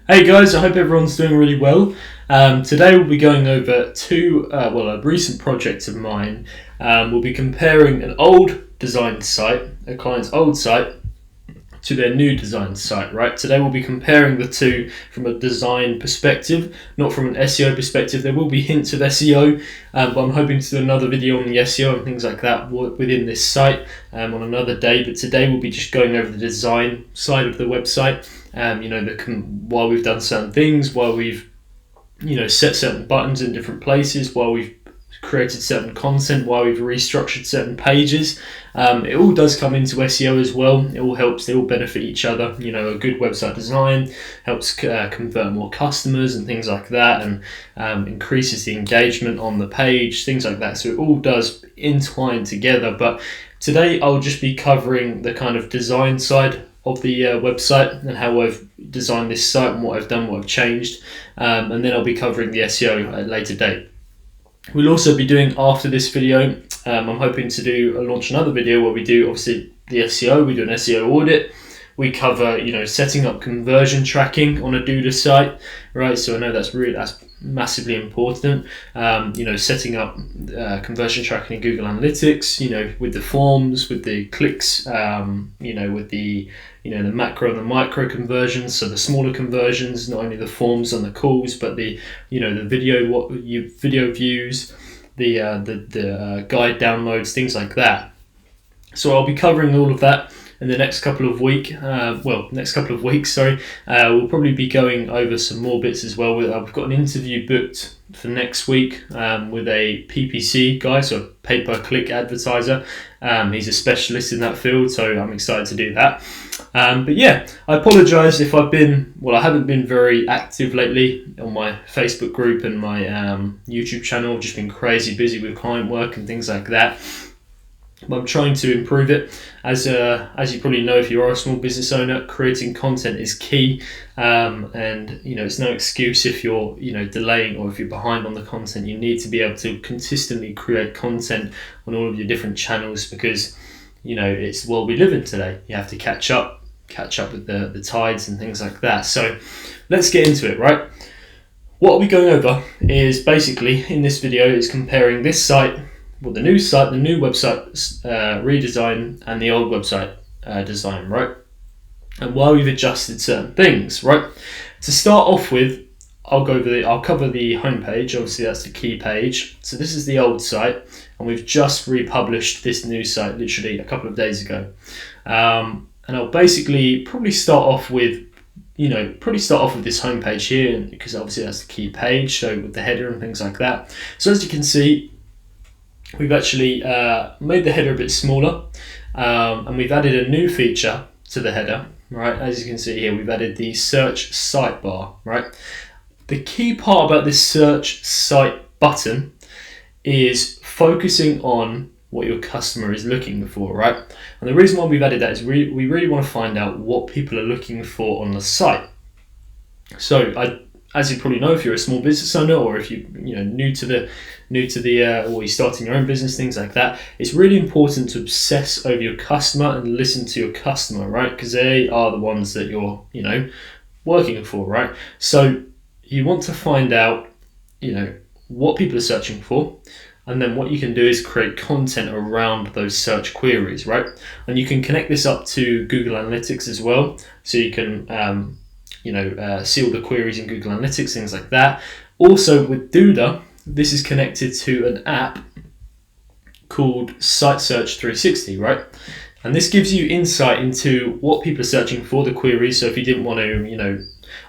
Hey guys, I hope everyone's doing really well. Today we'll be going over a recent project of mine. We'll be comparing an old design site, a client's old site, to their new design site, right? Today we'll be comparing the two from a design perspective, not from an SEO perspective. There will be hints of SEO, but I'm hoping to do another video on the SEO and things like that within this site on another day. But today we'll be just going over the design side of the website. Why we've done certain things, why we've set certain buttons in different places, why we've created certain content, why we've restructured certain pages. It all does come into SEO as well. It all helps, they all benefit each other. A good website design helps convert more customers and things like that, and increases the engagement on the page, things like that. So it all does entwine together. But today I'll just be covering the kind of design side of the website and how I've designed this site and what I've done, what I've changed, and then I'll be covering the SEO at a later date. We'll also be doing, after this video, I'm hoping to launch another video where we do obviously the SEO, we do an SEO audit, we cover setting up conversion tracking on a Duda site, right? So I know that's massively important. Setting up conversion tracking in Google Analytics, with the forms, with the clicks, with the macro and the micro conversions, so the smaller conversions, not only the forms and the calls, but the video views, the guide downloads, things like that. So I'll be covering all of that in the next couple of weeks. We'll probably be going over some more bits as well. I've got an interview booked for next week with a PPC guy, so a pay-per-click advertiser. He's a specialist in that field, so I'm excited to do that. But yeah, I apologise if I haven't been very active lately on my Facebook group and my YouTube channel. I've just been crazy busy with client work and things like that. But I'm trying to improve it. As you probably know, if you are a small business owner, creating content is key. And it's no excuse if you're delaying or if you're behind on the content. You need to be able to consistently create content on all of your different channels, because it's the world we live in today. You have to catch up with the tides and things like that. So let's get into it, right? What I'll be going over is basically in this video is comparing this site, the new site, the new website redesign, and the old website design, right? And why we've adjusted certain things, right? To start off with, I'll cover the homepage. Obviously, that's the key page. So this is the old site, and we've just republished this new site literally a couple of days ago. And I'll basically probably start off with this homepage here, because obviously that's the key page. So with the header and things like that. So as you can see, we've actually made the header a bit smaller, and we've added a new feature to the header, right? As you can see here, we've added the search sidebar, right? The key part about this search site button is focusing on what your customer is looking for, right? And the reason why we've added that is we really want to find out what people are looking for on the site. So as you probably know, if you're a small business owner, or if you're new to the or you're starting your own business, things like that, it's really important to obsess over your customer and listen to your customer, right? Because they are the ones that you're working for, right? So you want to find out what people are searching for, and then what you can do is create content around those search queries, right? And you can connect this up to Google Analytics as well, so you can see all the queries in Google Analytics, things like that. Also with Duda, this is connected to an app called Site Search 360, right? And this gives you insight into what people are searching for, the queries. So if you didn't want to,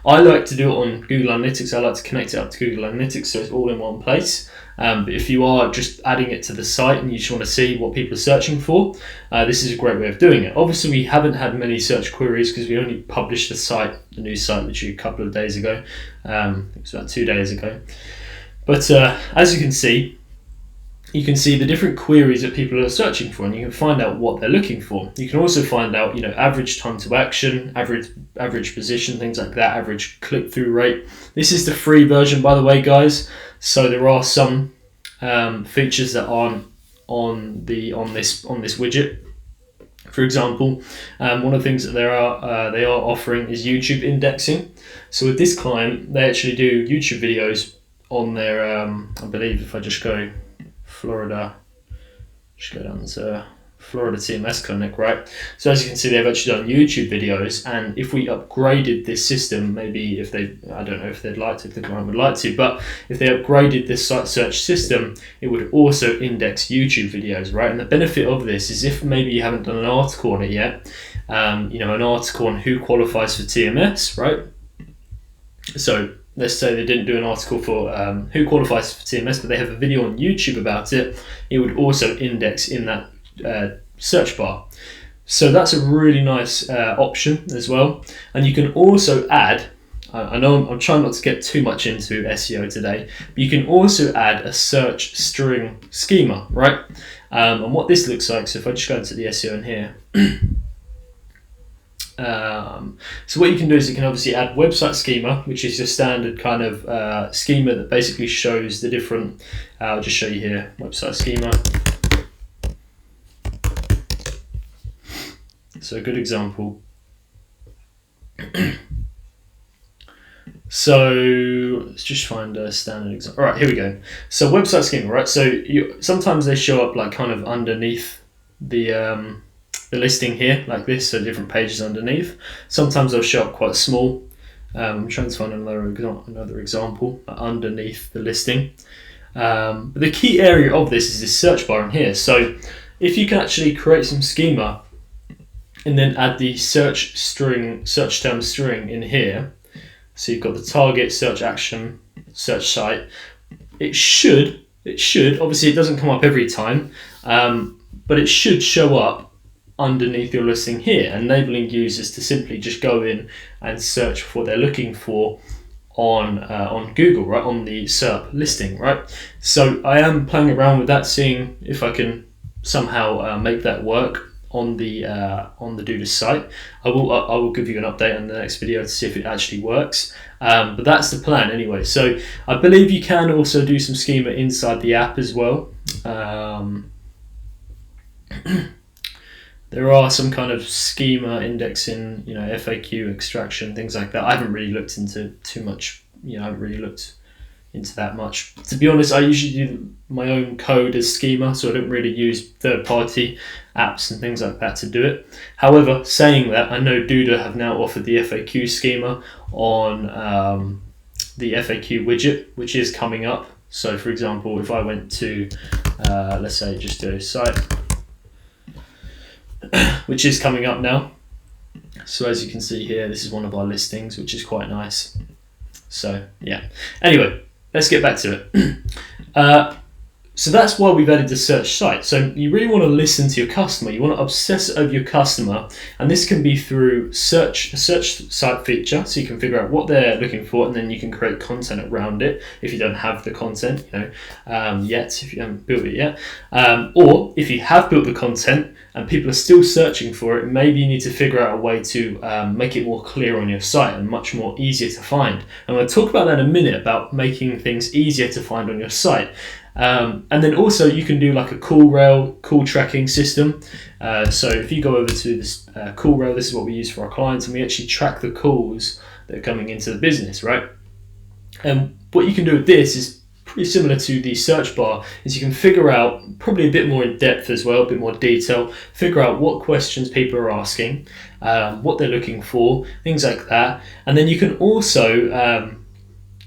I like to do it on Google Analytics. I like to connect it up to Google Analytics so it's all in one place. But if you are just adding it to the site and you just want to see what people are searching for, this is a great way of doing it. Obviously, we haven't had many search queries because we only published the new site, literally a couple of days ago. I think it was about 2 days ago. But as you can see the different queries that people are searching for, and you can find out what they're looking for. You can also find out, average time to action, average position, things like that, average click-through rate. This is the free version, by the way, guys. So there are some features that aren't on this widget For example, one of the things that they are offering is YouTube indexing. So with this client, they actually do YouTube videos on their, I believe if I just go Florida, just go down to Florida TMS clinic, right? So as you can see, they've actually done YouTube videos, and if we upgraded this system, maybe if they, I don't know if they'd like to, if the client would like to, but if they upgraded this site search system, it would also index YouTube videos, right? And the benefit of this is if maybe you haven't done an article on it yet, an article on who qualifies for TMS, right? So let's say they didn't do an article for who qualifies for TMS, but they have a video on YouTube about it, it would also index in that search bar. So that's a really nice option as well. And you can also add, I know I'm trying not to get too much into SEO today, but you can also add a search string schema, right? And what this looks like, so if I just go into the SEO in here, so what you can do is you can obviously add website schema, which is your standard kind of schema that basically shows the different, I'll just show you here, website schema. So a good example. So let's just find a standard example. All right, here we go. So website schema, right? So sometimes they show up like kind of underneath the listing here, like this, so different pages underneath. Sometimes they'll show up quite small. I'm trying to find another example underneath the listing. But the key area of this is this search bar in here. So if you can actually create some schema and then add the search term string in here. So you've got the target, search action, search site. It should, obviously it doesn't come up every time, but it should show up underneath your listing here, enabling users to simply just go in and search for what they're looking for on Google, right, on the SERP listing, right? So I am playing around with that, seeing if I can somehow make that work on the Duda site. I will give you an update on the next video to see if it actually works. But that's the plan anyway. So I believe you can also do some schema inside the app as well. There are some kind of schema indexing, FAQ extraction, things like that. I haven't really looked into too much. I haven't really looked into that much. To be honest, I usually do my own code as schema, so I don't really use third-party apps and things like that to do it. However, saying that, I know Duda have now offered the FAQ schema on the FAQ widget, which is coming up. So for example, if I went to, let's say just do a site, which is coming up now. So as you can see here, this is one of our listings, which is quite nice. So yeah, anyway, let's get back to it. So that's why we've added the search site. So you really want to listen to your customer. You want to obsess over your customer, and this can be through a search site feature. So you can figure out what they're looking for, and then you can create content around it if you don't have the content, yet, if you haven't built it yet, or if you have built the content and people are still searching for it, maybe you need to figure out a way to make it more clear on your site and much more easier to find. I'm going to talk about that in a minute, about making things easier to find on your site. And then also you can do like a call tracking system. So if you go over to this call rail, this is what we use for our clients, and we actually track the calls that are coming into the business, right? And what you can do with this is pretty similar to the search bar, is you can figure out, probably a bit more in depth as well, a bit more detail, figure out what questions people are asking, what they're looking for, things like that. And then you can also,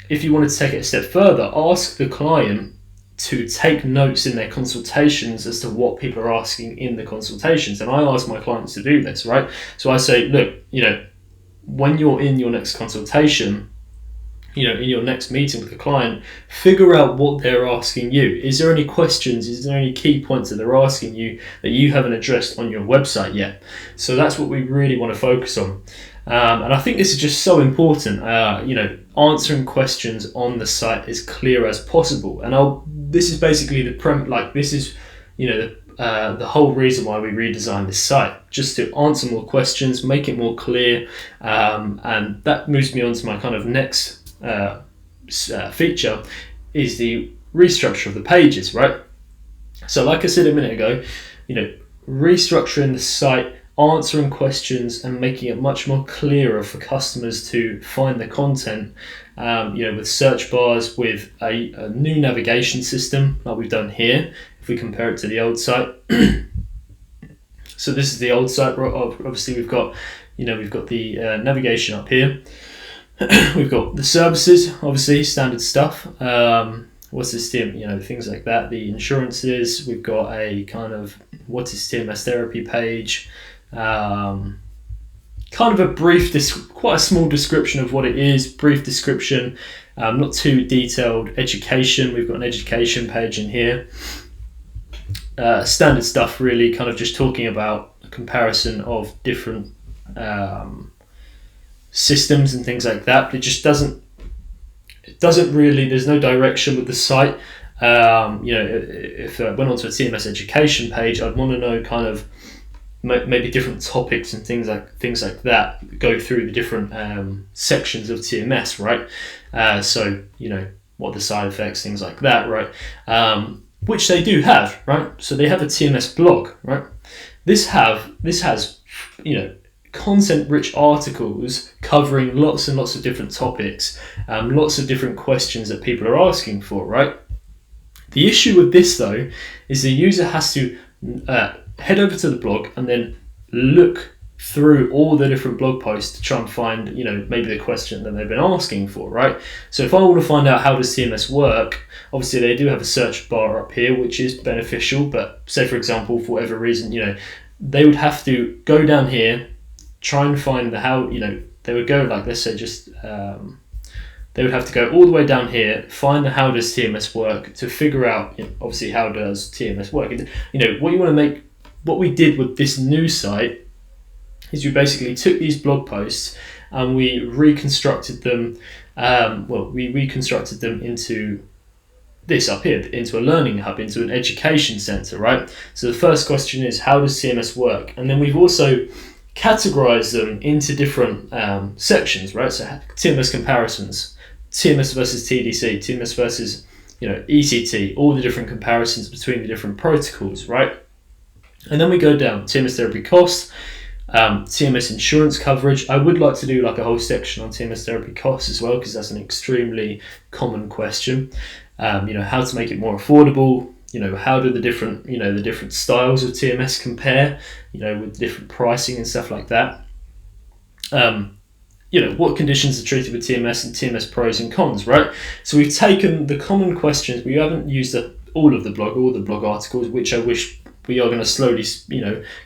if you wanted to take it a step further, ask the client to take notes in their consultations as to what people are asking in the consultations. And I ask my clients to do this, right? So I say, look, when you're in your next consultation, in your next meeting with the client, figure out what they're asking you. Is there any questions? Is there any key points that they're asking you that you haven't addressed on your website yet? So that's what we really want to focus on. And I think this is just so important, answering questions on the site as clear as possible. And this is basically the whole reason why we redesigned this site, just to answer more questions, make it more clear. And that moves me on to my kind of next feature, is the restructure of the pages, right? So like I said a minute ago, restructuring the site, answering questions, and making it much more clearer for customers to find the content. With search bars, with a new navigation system like we've done here. If we compare it to the old site, so this is the old site. Obviously, we've got the navigation up here. We've got the services, obviously standard stuff. What's this things like that. The insurances. We've got a kind of what is TMS therapy page. Kind of a brief, quite a small description of what it is, brief description, not too detailed. Education, we've got an education page in here. Standard stuff, really, kind of just talking about a comparison of different systems and things like that. But it doesn't really, there's no direction with the site. If I went onto a TMS education page, I'd want to know kind of maybe different topics and things like that, go through the different sections of TMS, right? So what are the side effects, things like that, right? Which they do have, right? So they have a TMS blog, right? This has content-rich articles covering lots and lots of different topics, lots of different questions that people are asking for, right? The issue with this, though, is the user has to head over to the blog and then look through all the different blog posts to try and find, maybe the question that they've been asking for, right? So if I want to find out how does TMS work, obviously they do have a search bar up here, which is beneficial, but say, for example, for whatever reason, they would have to go down here, try and find the how, they would go like, let's say just, they would have to go all the way down here, find the how does TMS work to figure out, obviously, how does TMS work. What we did with this new site is we basically took these blog posts and we reconstructed them. We reconstructed them into this up here, into a learning hub, into an education center, right? So the first question is, how does TMS work? And then we've also categorized them into different sections, right? So TMS comparisons, TMS versus TDC, TMS versus ECT, all the different comparisons between the different protocols, right? And then we go down TMS therapy costs, TMS insurance coverage. I would like to do like a whole section on TMS therapy costs as well, because that's an extremely common question. How to make it more affordable. How do the different styles of TMS compare? With different pricing and stuff like that. What conditions are treated with TMS and TMS pros and cons, right? So we've taken the common questions. We haven't used all the blog articles, which I wish we are going to slowly,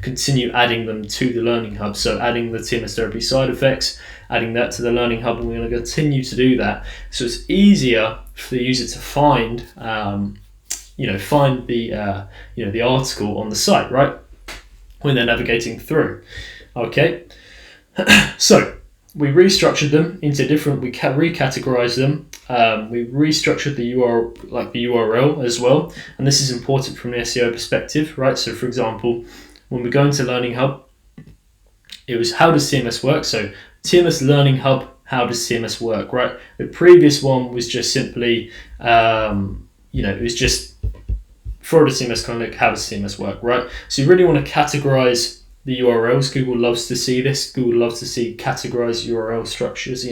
continue adding them to the Learning Hub. So adding the TMS therapy side effects, adding that to the Learning Hub, and we're going to continue to do that. So it's easier for the user to find, the article on the site, right? When they're navigating through. Okay. So we restructured them into different. We recategorized them. We restructured the URL as well, and this is important from an SEO perspective, right? So, for example, when we go into Learning Hub, it was how does TMS work? So, TMS Learning Hub, how does TMS work, right? The previous one was just simply, it was just for the TMS clinic, how does TMS work, right? So, you really want to categorize the URLs. Google loves to see this. Google loves to see categorized URL structures,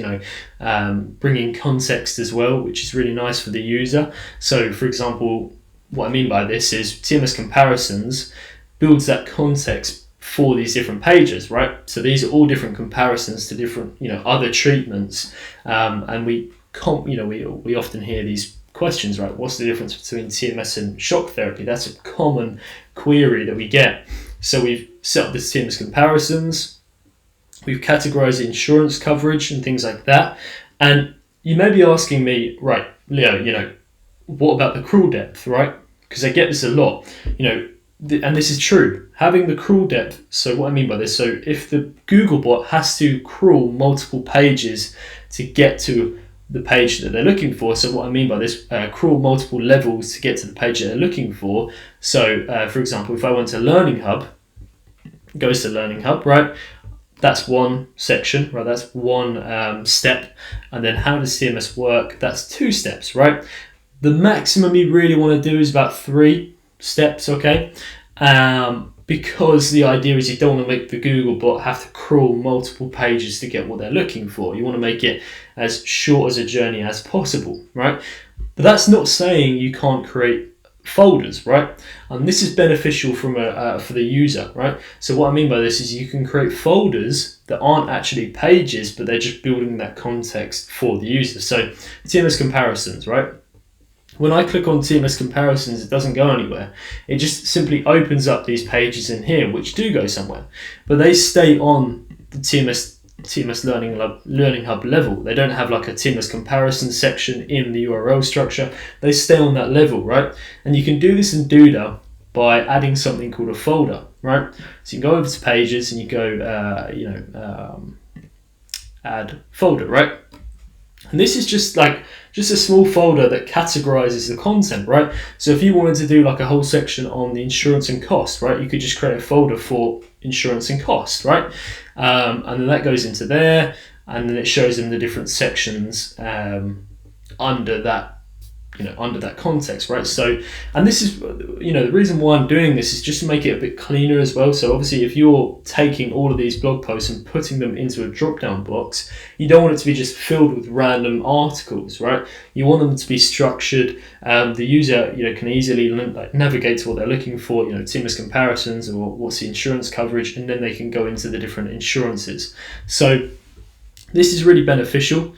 bringing context as well, which is really nice for the user. So, for example, what I mean by this is TMS comparisons builds that context for these different pages, right? So these are all different comparisons to different, other treatments, and we often hear these questions, right? What's the difference between TMS and shock therapy? That's a common query that we get. So we've set up the TMS comparisons, we've categorized insurance coverage and things like that. And you may be asking me, right, Leo, what about the crawl depth, right? Because I get this a lot, and this is true, having the crawl depth. So what I mean by this, so if the Google bot has to crawl multiple pages to get to the page that they're looking for. So what I mean by this, crawl multiple levels to get to the page that they're looking for. So for example, if I went to Learning Hub, goes to Learning Hub, right? That's one section, right? That's one step. And then how does TMS work? That's 2 steps, right? The maximum you really want to do is about 3 steps, okay? But because the idea is you don't want to make the Google bot have to crawl multiple pages to get what they're looking for. You want to make it as short as a journey as possible, right? But that's not saying you can't create folders, right? And this is beneficial for the user, right? So what I mean by this is you can create folders that aren't actually pages, but they're just building that context for the user. So TMS comparisons, right? When I click on TMS comparisons, it doesn't go anywhere. It just simply opens up these pages in here, which do go somewhere, but they stay on the TMS Learning Hub level. They don't have like a TMS comparison section in the URL structure. They stay on that level, right? And you can do this in Duda by adding something called a folder, right? So you can go over to pages and you go, add folder, right? And this is just a small folder that categorizes the content, right? So if you wanted to do like a whole section on the insurance and cost, right, you could just create a folder for insurance and cost, right? And then that goes into there, and then it shows them the different sections under that context, right? So, and this is, the reason why I'm doing this is just to make it a bit cleaner as well. So obviously if you're taking all of these blog posts and putting them into a drop-down box, you don't want it to be just filled with random articles, right? You want them to be structured. The user, can easily navigate to what they're looking for, TMS comparisons or what's the insurance coverage, and then they can go into the different insurances. So this is really beneficial.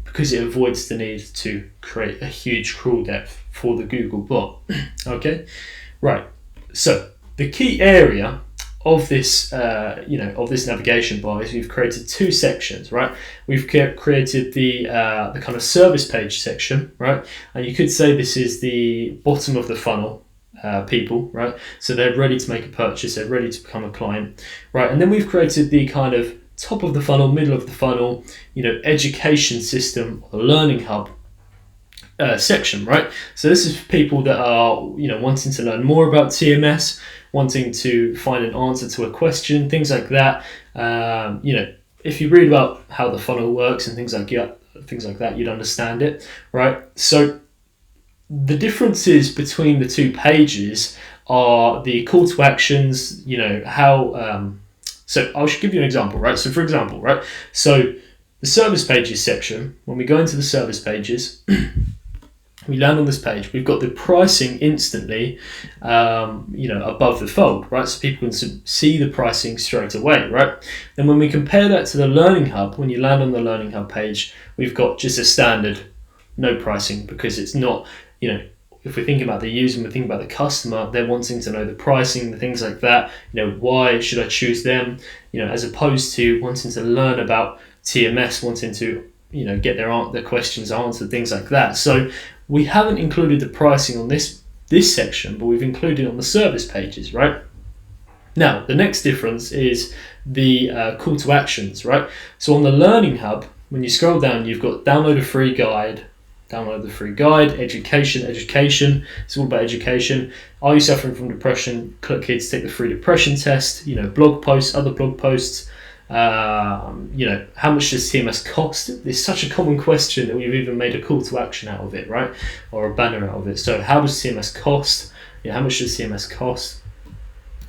Because it avoids the need to create a huge crawl depth for the Google bot. Okay, right. So the key area of this, of this navigation bar is we've created two sections, right? We've created the kind of service page section, right? And you could say this is the bottom of the funnel. People, right? So they're ready to make a purchase, they're ready to become a client, right? And then we've created the kind of top of the funnel, middle of the funnel, education system, or learning hub section, right? So this is for people that are, wanting to learn more about TMS, wanting to find an answer to a question, things like that. If you read about how the funnel works and things like that, you'd understand it, right? So the differences between the two pages are the call to actions, how. So I should give you an example, right? So for example, right? So the service pages section, when we go into the service pages, we land on this page, we've got the pricing instantly, above the fold, right? So people can see the pricing straight away, right? Then when we compare that to the Learning Hub, when you land on the Learning Hub page, we've got just a standard no pricing, because it's not, if we're thinking about the user and we're thinking about the customer, they're wanting to know the pricing, the things like that. Why should I choose them? As opposed to wanting to learn about TMS, wanting to, get their questions answered, things like that. So we haven't included the pricing on this section, but we've included it on the service pages, right? Now, the next difference is the call to actions, right? So on the Learning Hub, when you scroll down, you've got download the free guide, education. It's all about education. Are you suffering from depression? Click here to take the free depression test. Blog posts, other blog posts. How much does TMS cost? It's such a common question that we've even made a call to action out of it, right? Or a banner out of it. So how does TMS cost? How much does TMS cost?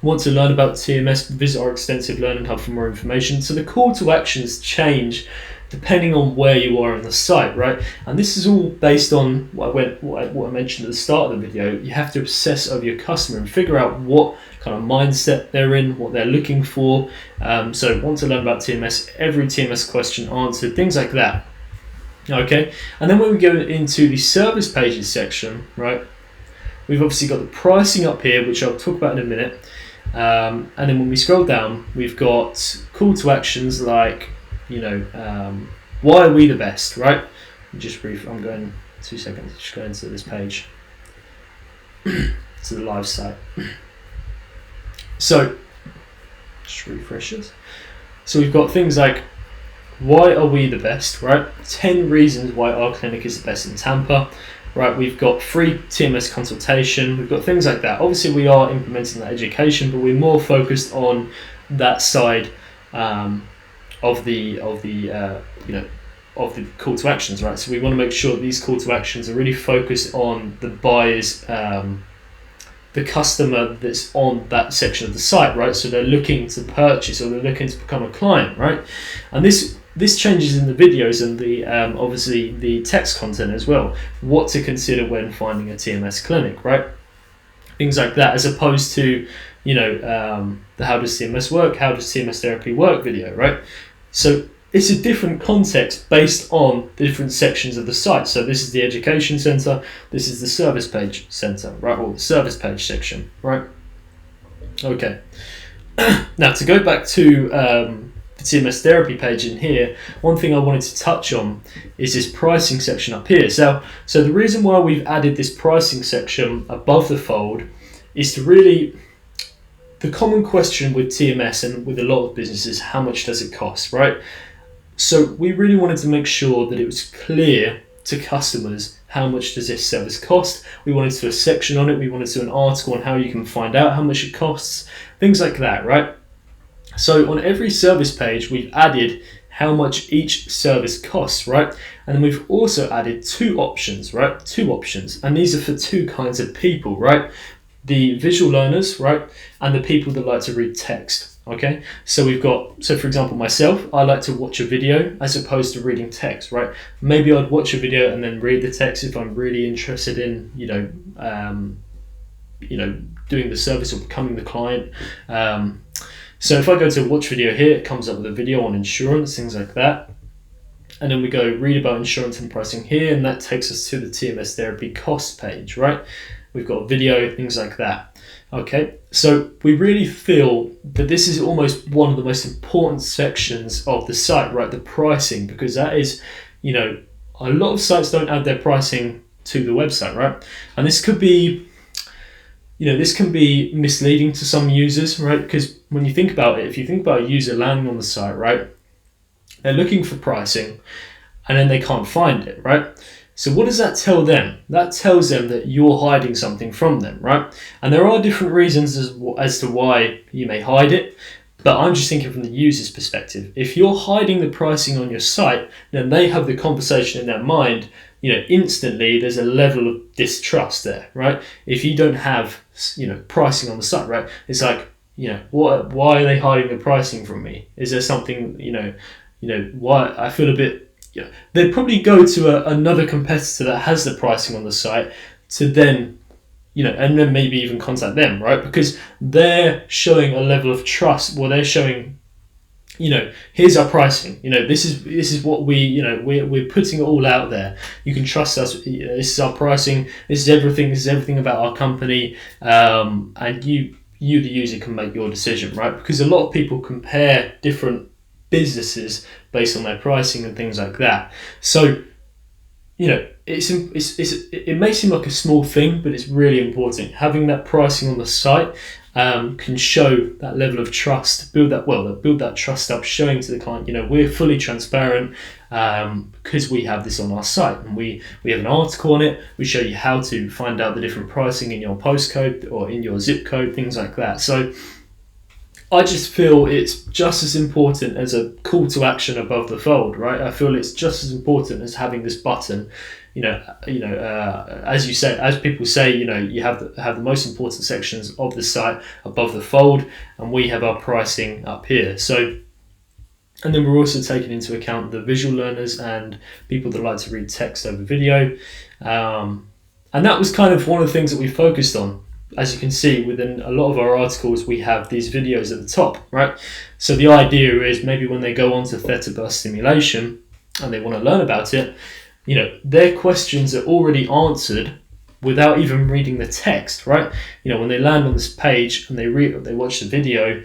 Want to learn about TMS? Visit our extensive Learning Hub for more information. So the call to actions change depending on where you are on the site, right? And this is all based on what I mentioned at the start of the video. You have to obsess over your customer and figure out what kind of mindset they're in, what they're looking for. So want to learn about TMS, every TMS question answered, things like that. Okay, and then when we go into the service pages section, right, we've obviously got the pricing up here, which I'll talk about in a minute. And then when we scroll down, we've got call to actions like, why are we the best, right? I'm going 2 seconds, just go into this page, to the live site. So, just refresh this. So we've got things like, why are we the best, right? 10 reasons why our clinic is the best in Tampa, right? We've got free TMS consultation, we've got things like that. Obviously we are implementing that education, but we're more focused on that side of the call to actions, right? So we want to make sure that these call to actions are really focused on the buyer's the customer that's on that section of the site, right? So they're looking to purchase, or they're looking to become a client, right? And this changes in the videos and the obviously the text content as well. What to consider when finding a TMS clinic, right? Things like that, as opposed to, the how does TMS work, how does TMS therapy work video, right? So it's a different context based on the different sections of the site. So this is the education center, this is the service page center, right? Or the service page section, right? Okay. Now to go back to the TMS therapy page in here, one thing I wanted to touch on is this pricing section up here. So the reason why we've added this pricing section above the fold is to really, the common question with TMS and with a lot of businesses, how much does it cost, right? So we really wanted to make sure that it was clear to customers, how much does this service cost? We wanted to do a section on it. We wanted to do an article on how you can find out how much it costs, things like that, right? So on every service page, we've added how much each service costs, right? And then we've also added two options, right? Two options. And these are for two kinds of people, right? The visual learners, right? And the people that like to read text. Okay, so for example, myself, I like to watch a video as opposed to reading text, right? Maybe I'd watch a video and then read the text if I'm really interested in, doing the service or becoming the client. So if I go to watch video here, it comes up with a video on insurance, things like that. And then we go read about insurance and pricing here, and that takes us to the TMS therapy cost page, right? We've got a video, things like that. Okay, so we really feel that this is almost one of the most important sections of the site, right? The pricing, because that is, a lot of sites don't add their pricing to the website, right? And this could be, this can be misleading to some users, right? Because when you think about it, if you think about a user landing on the site, right, they're looking for pricing and then they can't find it, right? So what does that tell them? That tells them that you're hiding something from them, right? And there are different reasons as to why you may hide it, but I'm just thinking from the user's perspective. If you're hiding the pricing on your site, then they have the conversation in their mind, instantly there's a level of distrust there, right? If you don't have, pricing on the site, right? It's like, why are they hiding the pricing from me? Is there something, why I feel a bit, they'd probably go to another competitor that has the pricing on the site to then, and then maybe even contact them, right? Because they're showing a level of trust. Well, they're showing, here's our pricing. This is what we're putting it all out there. You can trust us. This is our pricing. This is everything. This is everything about our company. And you, the user, can make your decision, right? Because a lot of people compare different businesses based on their pricing and things like that. So, it may seem like a small thing, but it's really important. Having that pricing on the site can show that level of trust, build that trust up, showing to the client, we're fully transparent because we have this on our site and we have an article on it. We show you how to find out the different pricing in your postcode or in your zip code, things like that. So I just feel it's just as important as a call to action above the fold, right? I feel it's just as important as having this button. As you say, as people say, you have the most important sections of the site above the fold, and we have our pricing up here. So, and then we're also taking into account the visual learners and people that like to read text over video, and that was kind of one of the things that we focused on. As you can see, within a lot of our articles, we have these videos at the top, right? So the idea is maybe when they go on to theta burst stimulation and they want to learn about it, their questions are already answered without even reading the text, right? When they land on this page and they watch the video,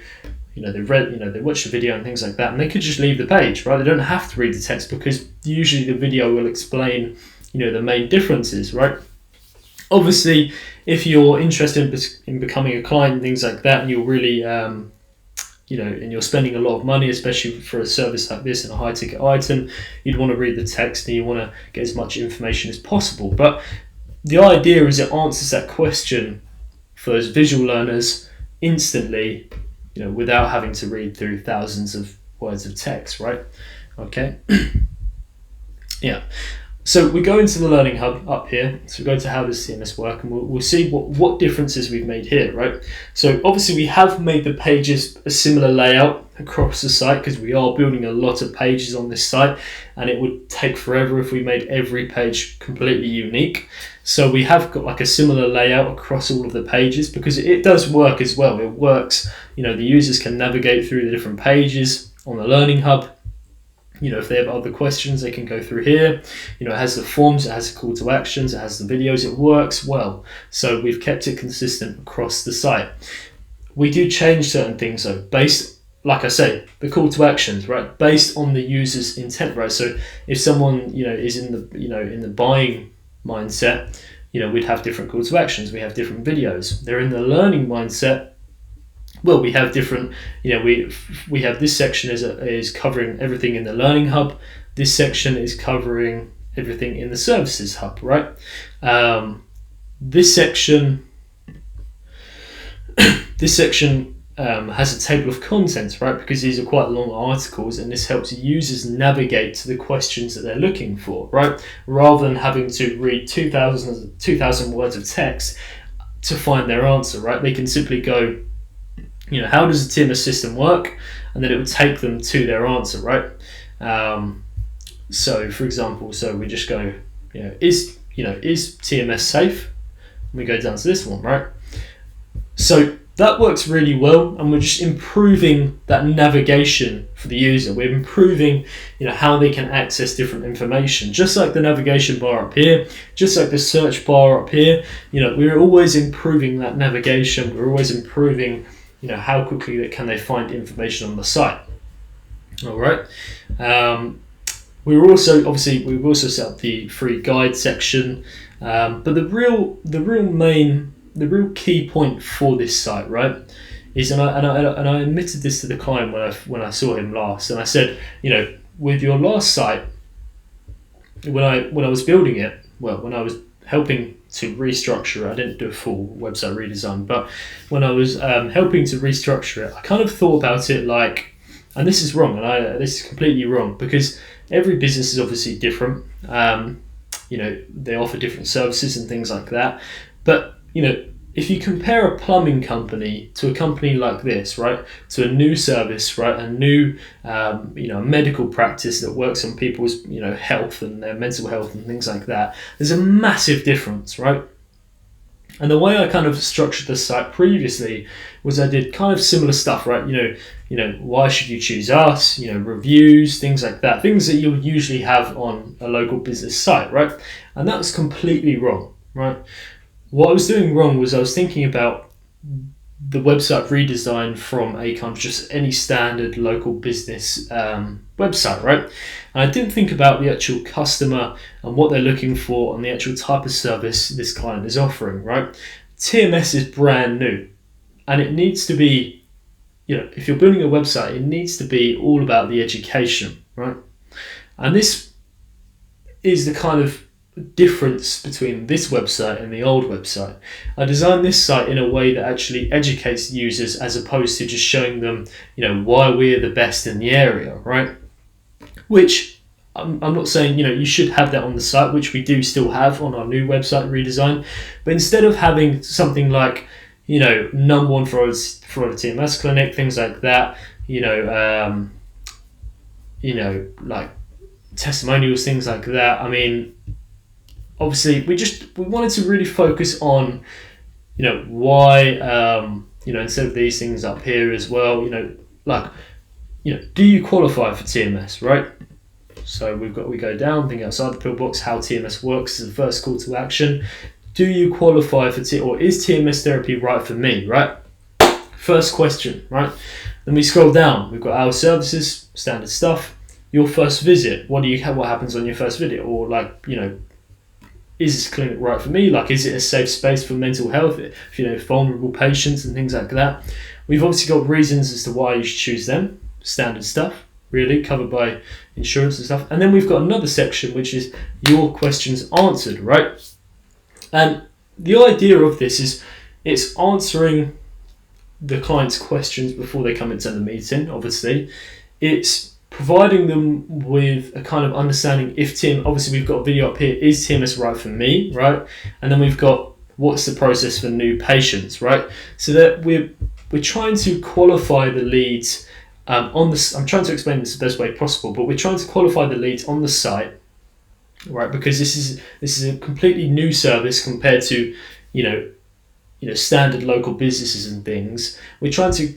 they watch the video and things like that, and they could just leave the page, right? They don't have to read the text because usually the video will explain, the main differences, right? Obviously, if you're interested in becoming a client and things like that, and you're really, and you're spending a lot of money, especially for a service like this and a high ticket item, you'd want to read the text and you want to get as much information as possible. But the idea is it answers that question for those visual learners instantly, without having to read through thousands of words of text, right? Okay. Yeah. So we go into the Learning Hub up here. So we go to how does CMS work, and we'll see what differences we've made here, right? So obviously we have made the pages a similar layout across the site because we are building a lot of pages on this site, and it would take forever if we made every page completely unique. So we have got like a similar layout across all of the pages because it does work as well. It works, the users can navigate through the different pages on the Learning Hub. If they have other questions, they can go through here. It has the forms, it has the call to actions, it has the videos, it works well. So we've kept it consistent across the site. We do change certain things though, based, like I say, the call to actions, right? Based on the user's intent, right? So if someone, is in the buying mindset, we'd have different call to actions, we have different videos. They're in the learning mindset. Well, we have different, we have this section is covering everything in the Learning Hub. This section is covering everything in the Services Hub, right? This section has a table of contents, right? Because these are quite long articles, and this helps users navigate to the questions that they're looking for, right? Rather than having to read 2,000 words of text to find their answer, right? They can simply go, how does the TMS system work? And then it would take them to their answer, right? So for example, we just go, is TMS safe? And we go down to this one, right? So that works really well, and we're just improving that navigation for the user. We're improving, how they can access different information, just like the navigation bar up here, just like the search bar up here. We're always improving that navigation. We're always improving, how quickly can they find information on the site. All right. We've also set up the free guide section, but the real key point for this site, right, is, and I admitted this to the client when I saw him last, and I said, with your last site, when I was building it, when I was helping to restructure it, I didn't do a full website redesign, but when I was helping to restructure it, I kind of thought about it like, and this is wrong, and this is completely wrong, because every business is obviously different. They offer different services and things like that, but if you compare a plumbing company to a company like this, right, to a new service, right, a new, medical practice that works on people's, health and their mental health and things like that, there's a massive difference, right? And the way I kind of structured the site previously was I did kind of similar stuff, right? Why should you choose us? Reviews, things like that, things that you'll usually have on a local business site, right? And that was completely wrong, right? What I was doing wrong was I was thinking about the website redesign from a kind of just any standard local business website, right? And I didn't think about the actual customer and what they're looking for and the actual type of service this client is offering, right? TMS is brand new, and it needs to be, if you're building a website, it needs to be all about the education, right? And this is the kind of difference between this website and the old website. I designed this site in a way that actually educates users as opposed to just showing them, why we're the best in the area, right? Which I'm not saying, you should have that on the site, which we do still have on our new website redesign. But instead of having something like, number one for a TMS clinic, things like that, like testimonials, things like that. I mean, obviously we wanted to really focus on, why, instead of these things up here as well, do you qualify for TMS, right? So we go down, think outside the pill box, how TMS works is the first call to action. Do you qualify for or is TMS therapy right for me, right? First question, right? Then we scroll down, we've got our services, standard stuff. Your first visit, what happens on your first visit? Or is this clinic right for me? Is it a safe space for mental health, vulnerable patients and things like that? We've obviously got reasons as to why you should choose them, standard stuff, really, covered by insurance and stuff. And then we've got another section, which is your questions answered, right? And the idea of this is it's answering the client's questions before they come into the meeting, obviously. It's providing them with a kind of understanding if obviously we've got a video up here, is TMS right for me, right? And then we've got what's the process for new patients, right? So that we're trying to qualify the leads on this. I'm trying to explain this the best way possible, but we're trying to qualify the leads on the site, right? Because this is a completely new service compared to standard local businesses and things. We're trying to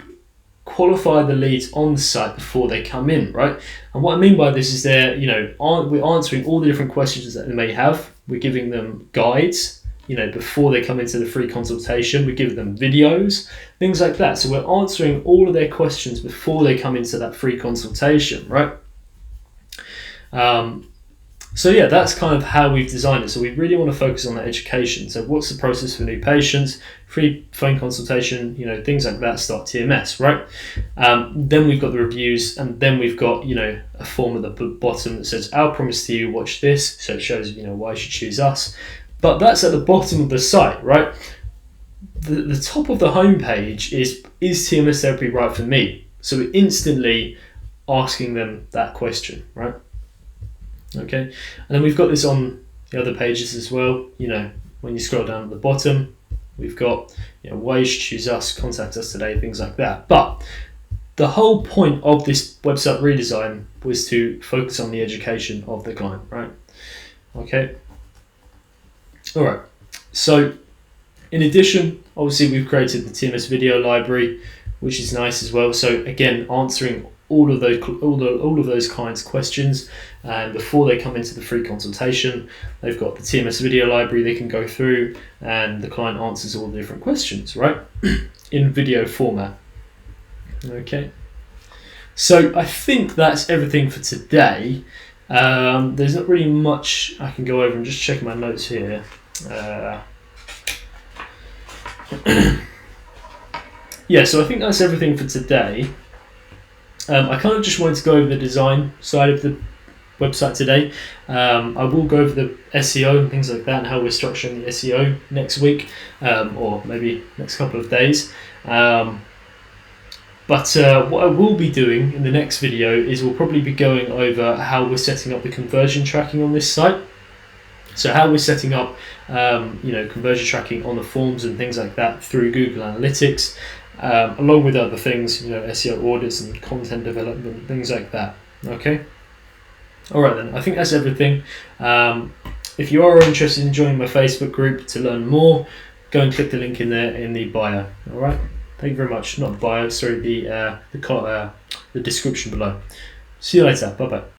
qualify the leads on the site before they come in, right? And what I mean by this is we're answering all the different questions that they may have. We're giving them guides, before they come into the free consultation. We give them videos, things like that. So we're answering all of their questions before they come into that free consultation, right? So yeah, that's kind of how we've designed it. So we really want to focus on the education. So what's the process for new patients, free phone consultation, things like that, start TMS, right? Then we've got the reviews, and then we've got, a form at the bottom that says, our promise to you, watch this. So it shows, why you should choose us. But that's at the bottom of the site, right? The top of the homepage is TMS therapy right for me? So we're instantly asking them that question, right? Okay, and then we've got this on the other pages as well. When you scroll down at the bottom, we've got why you should choose us, contact us today, things like that. But the whole point of this website redesign was to focus on the education of the client, right? Okay. All right. So in addition, obviously we've created the TMS video library, which is nice as well. So again, answering all of those clients' questions, and before they come into the free consultation, they've got the TMS video library they can go through, and the client answers all the different questions, right, in video format. Okay, so I think that's everything for today. There's not really much I can go over. I'm just checking my notes here. Yeah, so I think that's everything for today. I kind of just wanted to go over the design side of the website today. I will go over the SEO and things like that, and how we're structuring the SEO next week, or maybe next couple of days. But what I will be doing in the next video is we'll probably be going over how we're setting up the conversion tracking on this site. So how we're setting up conversion tracking on the forms and things like that through Google Analytics, along with other things, SEO audits and content development, things like that. Okay. All right then. I think that's everything. If you are interested in joining my Facebook group to learn more, go and click the link in there in the bio. All right. Thank you very much. Not the bio, sorry, the description below. See you later. Bye bye.